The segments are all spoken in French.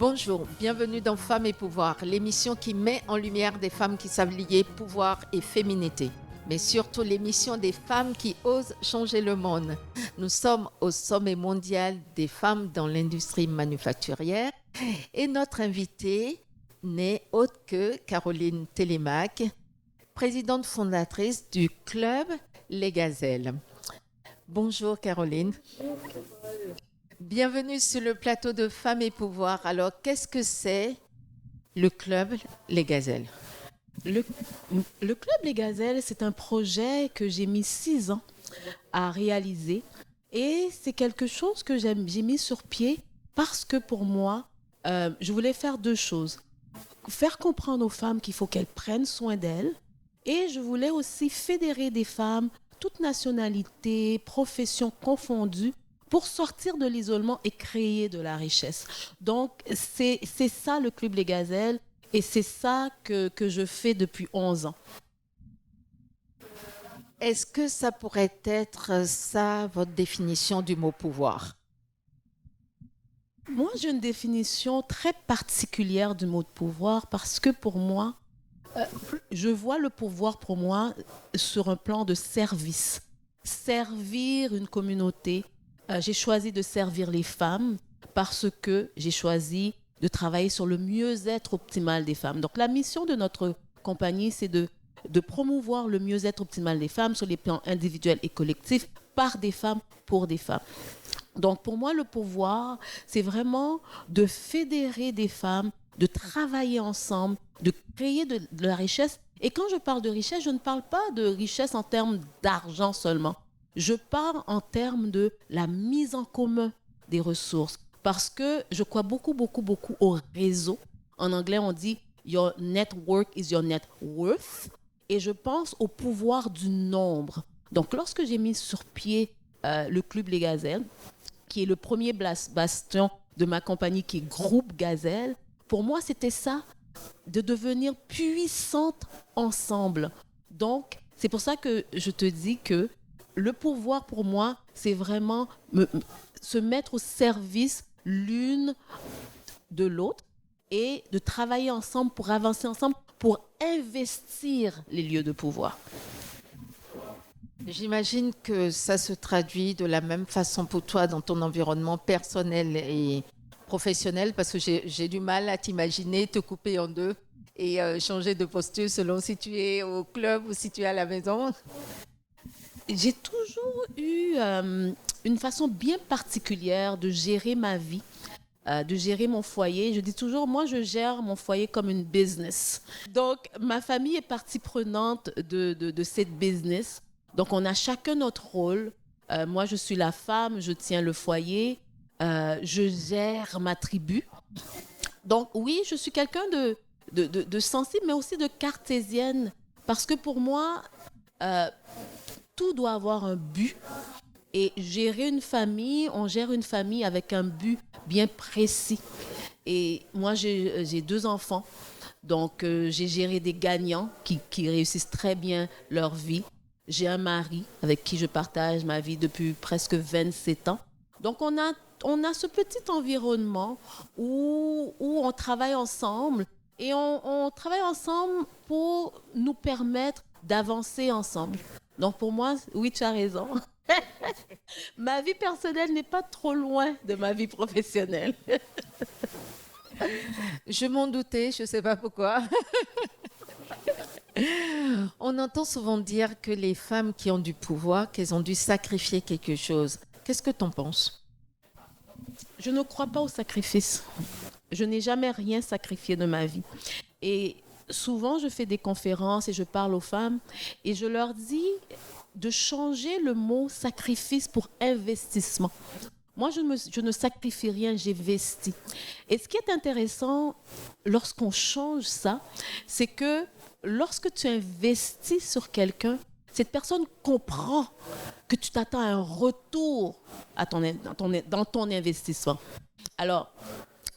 Bonjour, bienvenue dans Femmes et Pouvoir, l'émission qui met en lumière des femmes qui savent lier pouvoir et féminité, mais surtout l'émission des femmes qui osent changer le monde. Nous sommes au sommet mondial des femmes dans l'industrie manufacturière et notre invitée n'est autre que Caroline Télémaque, présidente fondatrice du club Les Gazelles. Bonjour Caroline. Bienvenue sur le plateau de Femmes et Pouvoir. Alors, qu'est-ce que c'est le club Les Gazelles? Le club Les Gazelles, c'est un projet que j'ai mis 6 ans à réaliser et c'est quelque chose que j'ai mis sur pied parce que pour moi, je voulais faire 2 choses. Faire comprendre aux femmes qu'il faut qu'elles prennent soin d'elles et je voulais aussi fédérer des femmes, toutes nationalités, professions confondues, pour sortir de l'isolement et créer de la richesse. Donc, c'est ça le Club Les Gazelles et c'est ça que je fais depuis 11 ans. Est-ce que ça pourrait être ça, votre définition du mot pouvoir? Moi, j'ai une définition très particulière du mot de pouvoir parce que pour moi, je vois le pouvoir pour moi sur un plan de service. Servir une communauté. J'ai choisi de servir les femmes parce que j'ai choisi de travailler sur le mieux-être optimal des femmes. Donc, la mission de notre compagnie, c'est de promouvoir le mieux-être optimal des femmes sur les plans individuels et collectifs par des femmes pour des femmes. Donc, pour moi, le pouvoir, c'est vraiment de fédérer des femmes, de travailler ensemble, de créer de la richesse. Et quand je parle de richesse, je ne parle pas de richesse en termes d'argent seulement. Je parle en termes de la mise en commun des ressources parce que je crois beaucoup au réseau. En anglais, on dit « Your network is your net worth » et je pense au pouvoir du nombre. Donc, lorsque j'ai mis sur pied le Club Les Gazelles, qui est le premier bastion de ma compagnie qui est Groupe Gazelle, pour moi, c'était ça, de devenir puissante ensemble. Donc, c'est pour ça que je te dis que le pouvoir, pour moi, c'est vraiment se mettre au service l'une de l'autre et de travailler ensemble pour avancer ensemble, pour investir les lieux de pouvoir. J'imagine que ça se traduit de la même façon pour toi dans ton environnement personnel et professionnel, parce que j'ai du mal à t'imaginer te couper en deux et changer de posture selon si tu es au club ou si tu es à la maison. J'ai toujours eu une façon bien particulière de gérer ma vie, de gérer mon foyer. Je dis toujours, moi, je gère mon foyer comme une business. Donc, ma famille est partie prenante de cette business. Donc, on a chacun notre rôle. Moi, je suis la femme, je tiens le foyer, je gère ma tribu. Donc, oui, je suis quelqu'un de sensible, mais aussi de cartésienne. Parce que pour moi, tout doit avoir un but. Et gérer une famille, on gère une famille avec un but bien précis. Et moi, j'ai 2 enfants. Donc, j'ai géré des gagnants qui réussissent très bien leur vie. J'ai un mari avec qui je partage ma vie depuis presque 27 ans. Donc, on a ce petit environnement où on travaille ensemble et on travaille ensemble pour nous permettre d'avancer ensemble. Donc, pour moi, oui, tu as raison. Ma vie personnelle n'est pas trop loin de ma vie professionnelle. Je m'en doutais, je ne sais pas pourquoi. On entend souvent dire que les femmes qui ont du pouvoir, qu'elles ont dû sacrifier quelque chose. Qu'est-ce que tu en penses? Je ne crois pas au sacrifice. Je n'ai jamais rien sacrifié de ma vie. Et souvent, je fais des conférences et je parle aux femmes et je leur dis de changer le mot sacrifice pour investissement. Moi, je ne sacrifie rien, j'investis. Et ce qui est intéressant lorsqu'on change ça, c'est que lorsque tu investis sur quelqu'un, cette personne comprend que tu t'attends à un retour dans ton investissement. Alors,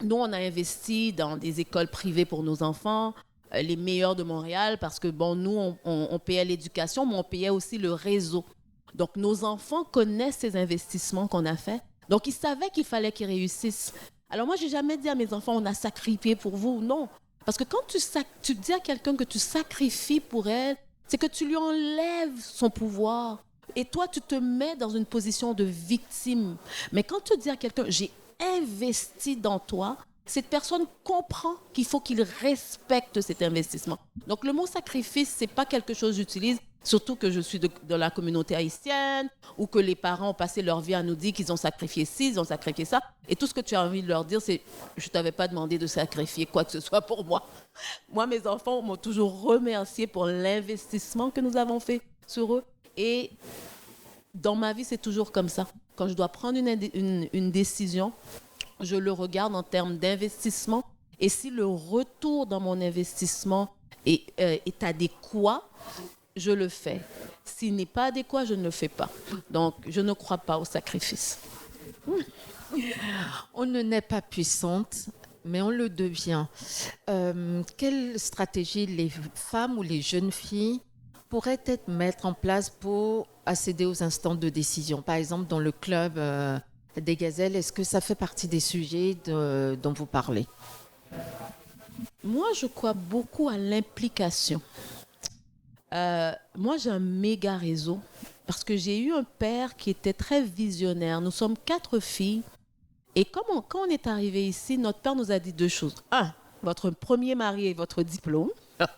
nous, on a investi dans des écoles privées pour nos enfants, les meilleures de Montréal, parce que, bon, nous, on payait l'éducation, mais on payait aussi le réseau. Donc, nos enfants connaissent ces investissements qu'on a faits. Donc, ils savaient qu'il fallait qu'ils réussissent. Alors moi, j'ai jamais dit à mes enfants, on a sacrifié pour vous. Non. Parce que quand tu dis à quelqu'un que tu sacrifies pour elle, c'est que tu lui enlèves son pouvoir. Et toi, tu te mets dans une position de victime. Mais quand tu dis à quelqu'un, j'ai investi dans toi, cette personne comprend qu'il faut qu'il respecte cet investissement. Donc le mot sacrifice, c'est pas quelque chose que j'utilise, surtout que je suis de la communauté haïtienne, ou que les parents ont passé leur vie à nous dire qu'ils ont sacrifié ci, ils ont sacrifié ça. Et tout ce que tu as envie de leur dire, c'est « je ne t'avais pas demandé de sacrifier quoi que ce soit pour moi ». Moi, mes enfants m'ont toujours remercié pour l'investissement que nous avons fait sur eux. Et dans ma vie, c'est toujours comme ça. Quand je dois prendre une décision, je le regarde en termes d'investissement. Et si le retour dans mon investissement est adéquat, je le fais. S'il n'est pas adéquat, je ne le fais pas. Donc, je ne crois pas au sacrifice. On ne naît pas puissante, mais on le devient. Quelle stratégie les femmes ou les jeunes filles pourraient être mettre en place pour accéder aux instances de décision? Par exemple, dans le club des gazelles, est-ce que ça fait partie des sujets dont vous parlez? Moi, je crois beaucoup à l'implication. Moi, j'ai un méga réseau parce que j'ai eu un père qui était très visionnaire. Nous sommes 4 filles. Et quand on est arrivé ici, notre père nous a dit 2 choses. 1, votre premier mari et votre diplôme.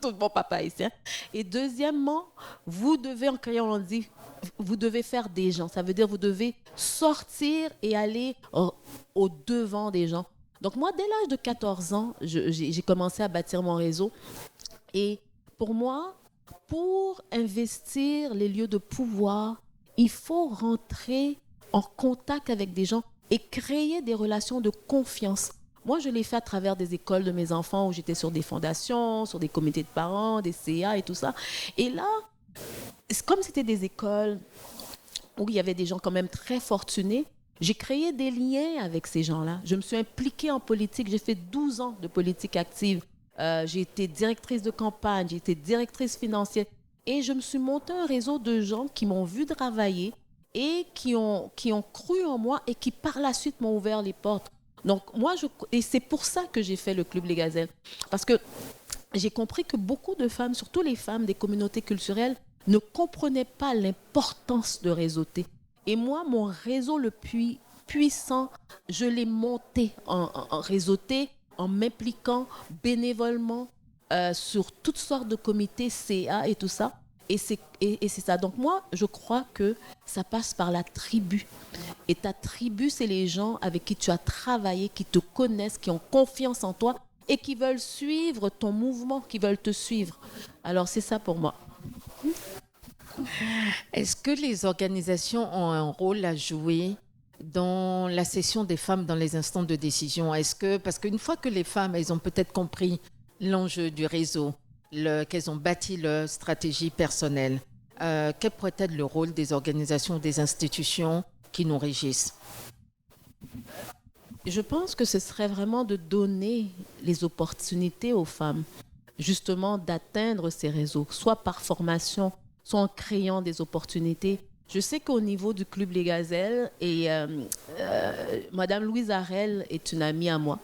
Tout bon papa haïtien. Et deuxièmement, vous devez, en créole, on dit, vous devez faire des gens. Ça veut dire vous devez sortir et aller au devant des gens. Donc moi, dès l'âge de 14 ans, j'ai commencé à bâtir mon réseau. Et pour moi, pour investir les lieux de pouvoir, il faut rentrer en contact avec des gens et créer des relations de confiance. Moi, je l'ai fait à travers des écoles de mes enfants où j'étais sur des fondations, sur des comités de parents, des CA et tout ça. Et là, comme c'était des écoles où il y avait des gens quand même très fortunés, j'ai créé des liens avec ces gens-là. Je me suis impliquée en politique. J'ai fait 12 ans de politique active. J'ai été directrice de campagne, j'ai été directrice financière. Et je me suis montée un réseau de gens qui m'ont vu travailler et qui ont cru en moi et qui, par la suite, m'ont ouvert les portes. Donc, et c'est pour ça que j'ai fait le Club Les Gazelles. Parce que j'ai compris que beaucoup de femmes, surtout les femmes des communautés culturelles, ne comprenaient pas l'importance de réseauter. Et moi, mon réseau le plus puissant, je l'ai monté en réseauté, en m'impliquant bénévolement sur toutes sortes de comités, CA et tout ça. Et c'est ça. Donc moi, je crois que ça passe par la tribu. Et ta tribu, c'est les gens avec qui tu as travaillé, qui te connaissent, qui ont confiance en toi et qui veulent suivre ton mouvement, qui veulent te suivre. Alors c'est ça pour moi. Est-ce que les organisations ont un rôle à jouer dans la session des femmes dans les instants de décision? Parce qu'une fois que les femmes, elles ont peut-être compris l'enjeu du réseau, qu'elles ont bâti leur stratégie personnelle, quel pourrait être le rôle des organisations, des institutions qui nous régissent? Je pense que ce serait vraiment de donner les opportunités aux femmes, justement d'atteindre ces réseaux, soit par formation, soit en créant des opportunités. Je sais qu'au niveau du Club Les Gazelles, et Madame Louise Harel est une amie à moi.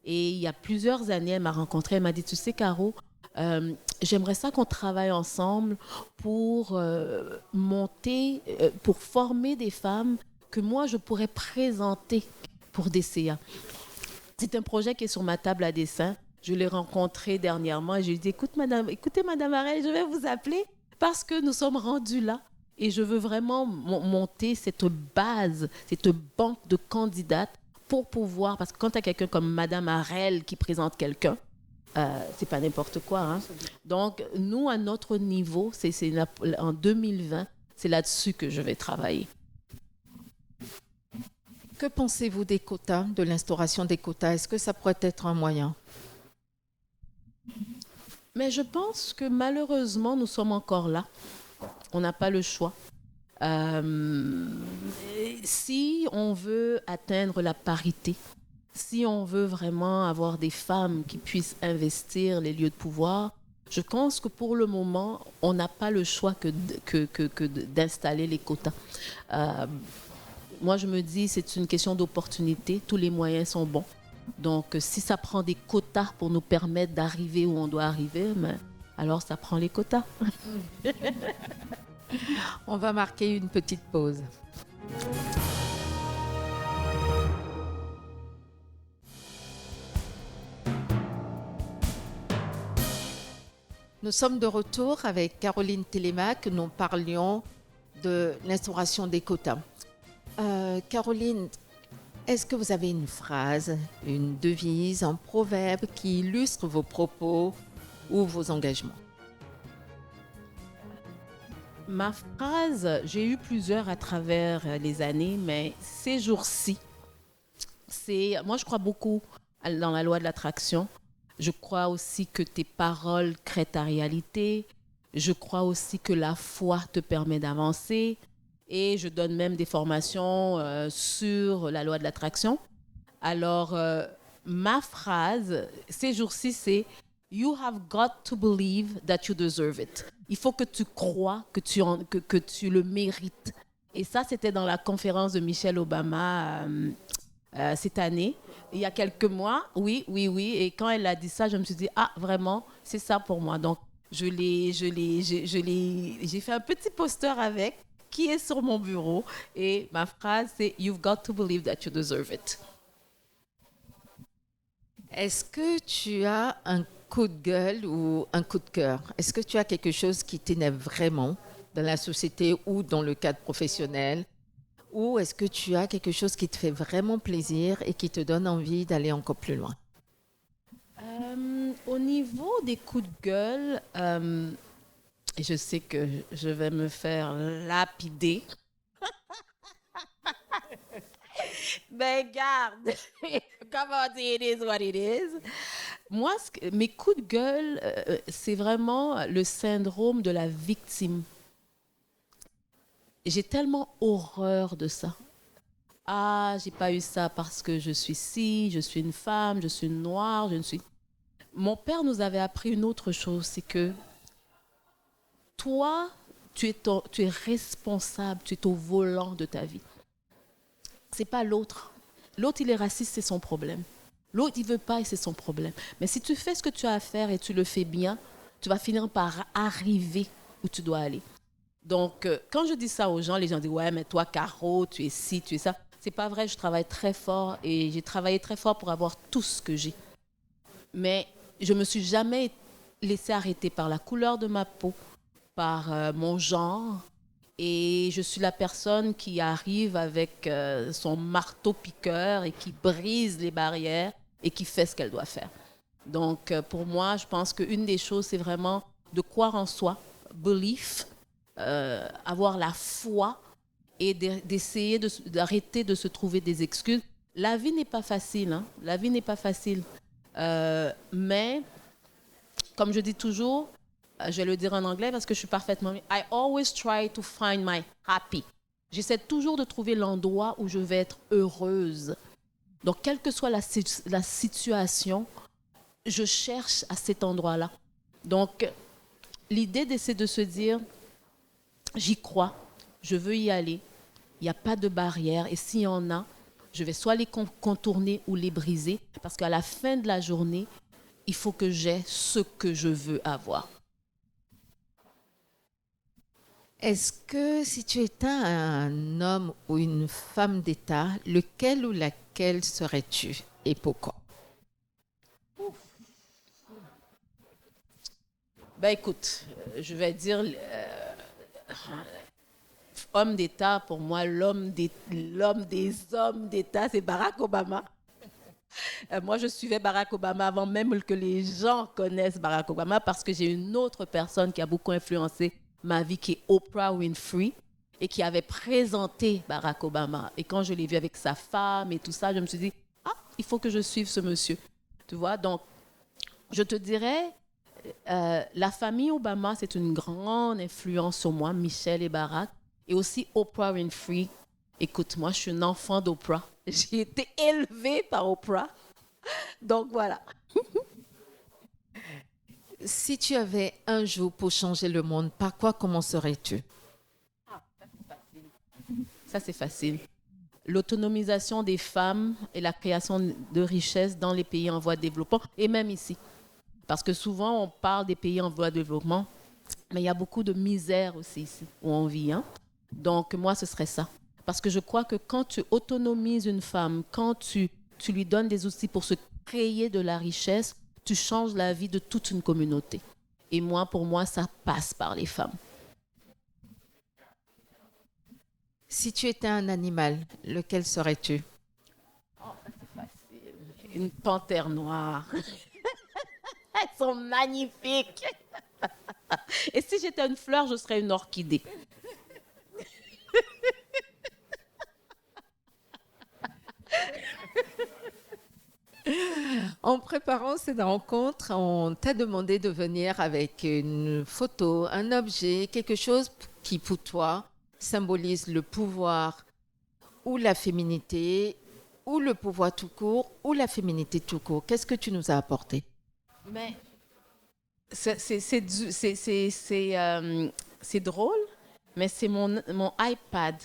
Et il y a plusieurs années, elle m'a rencontrée, elle m'a dit, tu sais Caro, j'aimerais ça qu'on travaille ensemble pour monter, pour former des femmes que moi je pourrais présenter pour des CA. C'est un projet qui est sur ma table à dessin. Je l'ai rencontrée dernièrement et je lui ai dit, écoutez Madame Harel, je vais vous appeler parce que nous sommes rendus là. Et je veux vraiment monter cette base, cette banque de candidates pour pouvoir... Parce que quand tu as quelqu'un comme Madame Harel qui présente quelqu'un, c'est pas n'importe quoi. Hein? Donc, nous, à notre niveau, en 2020, c'est là-dessus que je vais travailler. Que pensez-vous des quotas, de l'instauration des quotas? Est-ce que ça pourrait être un moyen? Mais je pense que malheureusement, nous sommes encore là. On n'a pas le choix. Si on veut atteindre la parité, si on veut vraiment avoir des femmes qui puissent investir les lieux de pouvoir, je pense que pour le moment, on n'a pas le choix que d'installer les quotas. Moi, je me dis, c'est une question d'opportunité. Tous les moyens sont bons. Donc, si ça prend des quotas pour nous permettre d'arriver où on doit arriver, mais alors ça prend les quotas. On va marquer une petite pause. Nous sommes de retour avec Caroline Télémac. Nous parlions de l'instauration des quotas. Caroline, est-ce que vous avez une phrase, une devise, un proverbe qui illustre vos propos ou vos engagements? Ma phrase, j'ai eu plusieurs à travers les années, mais ces jours-ci, moi je crois beaucoup dans la loi de l'attraction. Je crois aussi que tes paroles créent ta réalité. Je crois aussi que la foi te permet d'avancer. Et je donne même des formations sur la loi de l'attraction. Alors, ma phrase, ces jours-ci, c'est « You have got to believe that you deserve it ». Il faut que tu crois que tu le mérites. Et ça, c'était dans la conférence de Michelle Obama cette année. Il y a quelques mois, oui. Et quand elle a dit ça, je me suis dit, ah, vraiment, c'est ça pour moi. Donc, j'ai fait un petit poster avec, qui est sur mon bureau. Et ma phrase, c'est, You've got to believe that you deserve it. Est-ce que tu as un coup de gueule ou un coup de cœur? Est-ce que tu as quelque chose qui t'énerve vraiment dans la société ou dans le cadre professionnel? Ou est-ce que tu as quelque chose qui te fait vraiment plaisir et qui te donne envie d'aller encore plus loin? Au niveau des coups de gueule, je sais que je vais me faire lapider. Mais garde, comment dire, it is what it is. Moi, mes coups de gueule, c'est vraiment le syndrome de la victime. J'ai tellement horreur de ça. Ah, j'ai pas eu ça parce que je suis ci, je suis une femme, je suis une noire, je ne suis... Mon père nous avait appris une autre chose, c'est que toi, tu es responsable, tu es au volant de ta vie. C'est pas l'autre. L'autre, il est raciste, c'est son problème. L'autre, il veut pas et c'est son problème. Mais si tu fais ce que tu as à faire et tu le fais bien, tu vas finir par arriver où tu dois aller. Donc, quand je dis ça aux gens, les gens disent « Ouais, mais toi, Caro, tu es ci, tu es ça. » C'est pas vrai, je travaille très fort et j'ai travaillé très fort pour avoir tout ce que j'ai. Mais je me suis jamais laissée arrêter par la couleur de ma peau, par mon genre. Et je suis la personne qui arrive avec son marteau-piqueur et qui brise les barrières et qui fait ce qu'elle doit faire. Donc, pour moi, je pense qu'une des choses, c'est vraiment de croire en soi, belief, avoir la foi et d'essayer d'arrêter de se trouver des excuses. La vie n'est pas facile, hein? La vie n'est pas facile. Mais, comme je dis toujours, je vais le dire en anglais parce que je suis parfaitement... I always try to find my happy. J'essaie toujours de trouver l'endroit où je vais être heureuse. Donc, quelle que soit la situation, je cherche à cet endroit-là. Donc, l'idée, c'est de se dire, j'y crois, je veux y aller, il n'y a pas de barrière. Et s'il y en a, je vais soit les contourner ou les briser. Parce qu'à la fin de la journée, il faut que j'aie ce que je veux avoir. Est-ce que si tu étais un homme ou une femme d'État, lequel ou laquelle serais-tu et pourquoi? Ben écoute, je vais dire homme d'État, pour moi, l'homme des hommes d'État, c'est Barack Obama. Moi, je suivais Barack Obama avant même que les gens connaissent Barack Obama parce que j'ai une autre personne qui a beaucoup influencé ma vie qui est Oprah Winfrey et qui avait présenté Barack Obama. Et quand je l'ai vu avec sa femme et tout ça, je me suis dit, ah, il faut que je suive ce monsieur. Tu vois, donc, je te dirais, la famille Obama, c'est une grande influence sur moi, Michelle et Barack, et aussi Oprah Winfrey. Écoute, moi, je suis une enfant d'Oprah. J'ai été élevée par Oprah. Donc, voilà. Si tu avais un jour pour changer le monde, par quoi commencerais-tu? Ça, c'est facile. l'autonomisation des femmes et la création de richesses dans les pays en voie de développement, et même ici. Parce que souvent, on parle des pays en voie de développement, mais il y a beaucoup de misère aussi ici où on vit. Hein? Donc, moi, ce serait ça. Parce que je crois que quand tu autonomises une femme, quand tu lui donnes des outils pour se créer de la richesse, tu changes la vie de toute une communauté. Et moi, pour moi, ça passe par les femmes. Si tu étais un animal, lequel serais-tu? Une panthère noire. Elles sont magnifiques. Et si j'étais une fleur, je serais une orchidée. En préparant cette rencontre, on t'a demandé de venir avec une photo, un objet, quelque chose qui pour toi symbolise le pouvoir ou la féminité, ou le pouvoir tout court, ou la féminité tout court. Qu'est-ce que tu nous as apporté? Mais c'est drôle, mais c'est mon iPad.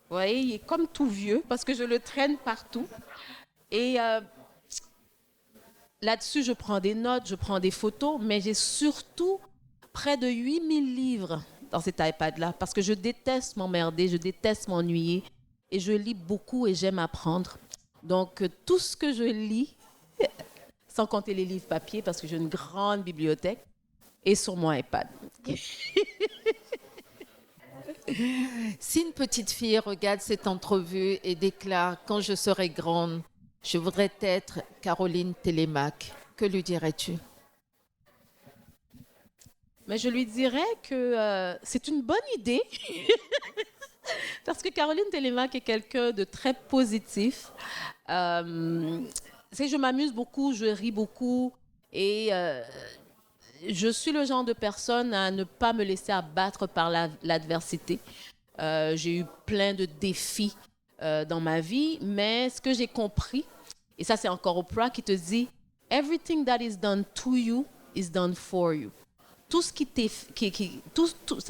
Vous voyez, il est comme tout vieux parce que je le traîne partout. Et là-dessus, je prends des notes, je prends des photos, mais j'ai surtout près de 8000 livres dans cet iPad-là parce que je déteste m'emmerder, je déteste m'ennuyer et je lis beaucoup et j'aime apprendre. Donc, tout ce que je lis, sans compter les livres papier parce que j'ai une grande bibliothèque, est sur mon iPad. Si une petite fille regarde cette entrevue et déclare « Quand je serai grande, je voudrais être Caroline Télémac », que lui dirais-tu? Mais je lui dirais que c'est une bonne idée parce que Caroline Télémac est quelqu'un de très positif. Je m'amuse beaucoup, je ris beaucoup et je suis le genre de personne à ne pas me laisser abattre par l'adversité. J'ai eu plein de défis dans ma vie, mais ce que j'ai compris, et ça c'est encore Oprah qui te dit « Everything that is done to you is done for you ». Tout ce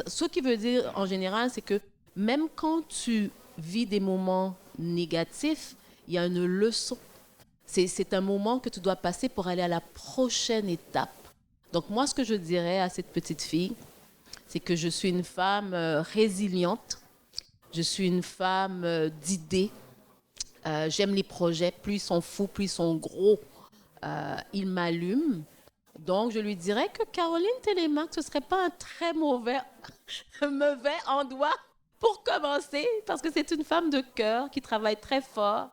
ce qui veut dire en général, c'est que même quand tu vis des moments négatifs, il y a une leçon. C'est un moment que tu dois passer pour aller à la prochaine étape. Donc moi, ce que je dirais à cette petite fille, c'est que je suis une femme résiliente, je suis une femme d'idées, j'aime les projets, plus ils sont fous, plus ils sont gros, ils m'allument. Donc je lui dirais que Caroline Télémac, ce ne serait pas un très mauvais endroit pour commencer, parce que c'est une femme de cœur qui travaille très fort,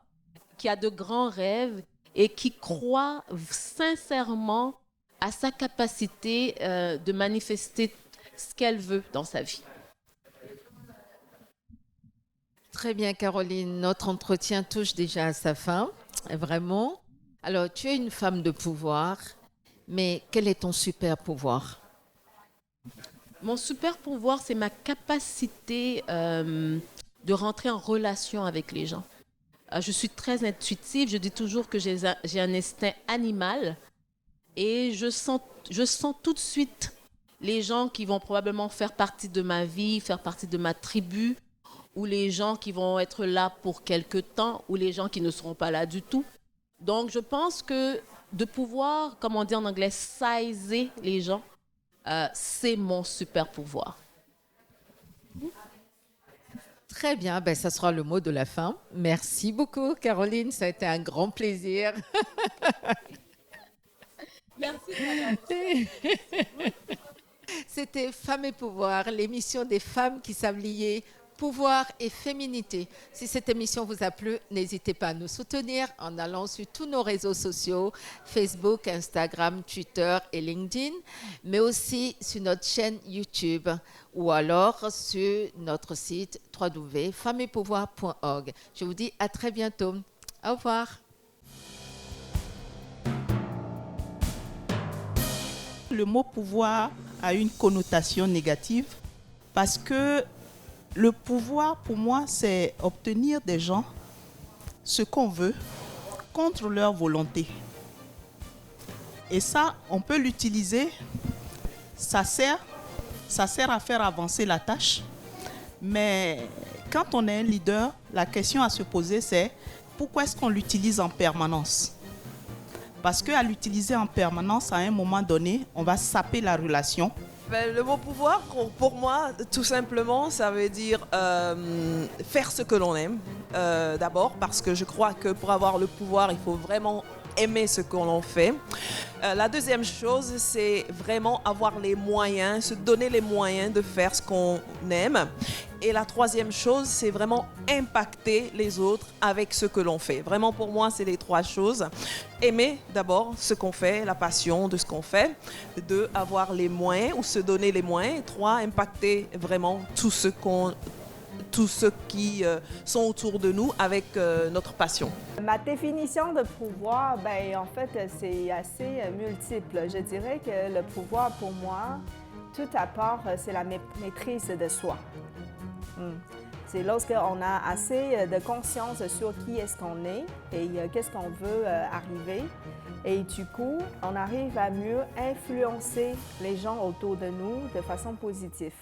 qui a de grands rêves et qui croit sincèrement à sa capacité de manifester ce qu'elle veut dans sa vie. Très bien, Caroline. Notre entretien touche déjà à sa fin, vraiment. Alors, tu es une femme de pouvoir, mais quel est ton super pouvoir? Mon super pouvoir, c'est ma capacité de rentrer en relation avec les gens. Je suis très intuitive. Je dis toujours que j'ai un instinct animal et je sens tout de suite les gens qui vont probablement faire partie de ma vie, faire partie de ma tribu, ou les gens qui vont être là pour quelque temps, ou les gens qui ne seront pas là du tout. Donc, je pense que de pouvoir, comme on dit en anglais, sizer les gens, c'est mon super pouvoir. Très bien, ben, ça sera le mot de la fin. Merci beaucoup, Caroline. Ça a été un grand plaisir. Merci. C'était Femmes et Pouvoir, l'émission des femmes qui savent lier pouvoir et féminité. Si cette émission vous a plu, n'hésitez pas à nous soutenir en allant sur tous nos réseaux sociaux, Facebook, Instagram, Twitter et LinkedIn, mais aussi sur notre chaîne YouTube ou alors sur notre site www.femmesetpouvoir.org. Je vous dis à très bientôt. Au revoir. Le mot pouvoir a une connotation négative parce que le pouvoir, pour moi, c'est obtenir des gens ce qu'on veut contre leur volonté. Et ça, on peut l'utiliser, ça sert à faire avancer la tâche, mais quand on est un leader, la question à se poser, c'est pourquoi est-ce qu'on l'utilise en permanence? Parce qu'à l'utiliser en permanence, à un moment donné, on va saper la relation. Ben, le mot pouvoir, pour moi, tout simplement, ça veut dire faire ce que l'on aime. D'abord, parce que je crois que pour avoir le pouvoir, il faut vraiment aimer ce que l'on fait. La deuxième chose, c'est vraiment avoir les moyens, se donner les moyens de faire ce qu'on aime. Et la troisième chose, c'est vraiment impacter les autres avec ce que l'on fait. Vraiment, pour moi, c'est les trois choses. Aimer d'abord ce qu'on fait, la passion de ce qu'on fait. 2, avoir les moyens ou se donner les moyens. 3, impacter vraiment tous ceux qui sont autour de nous avec notre passion. Ma définition de pouvoir, en fait, c'est assez multiple. Je dirais que le pouvoir, pour moi, tout à part, c'est la maîtrise de soi. C'est lorsqu'on a assez de conscience sur qui est-ce qu'on est et qu'est-ce qu'on veut arriver. Et du coup, on arrive à mieux influencer les gens autour de nous de façon positive.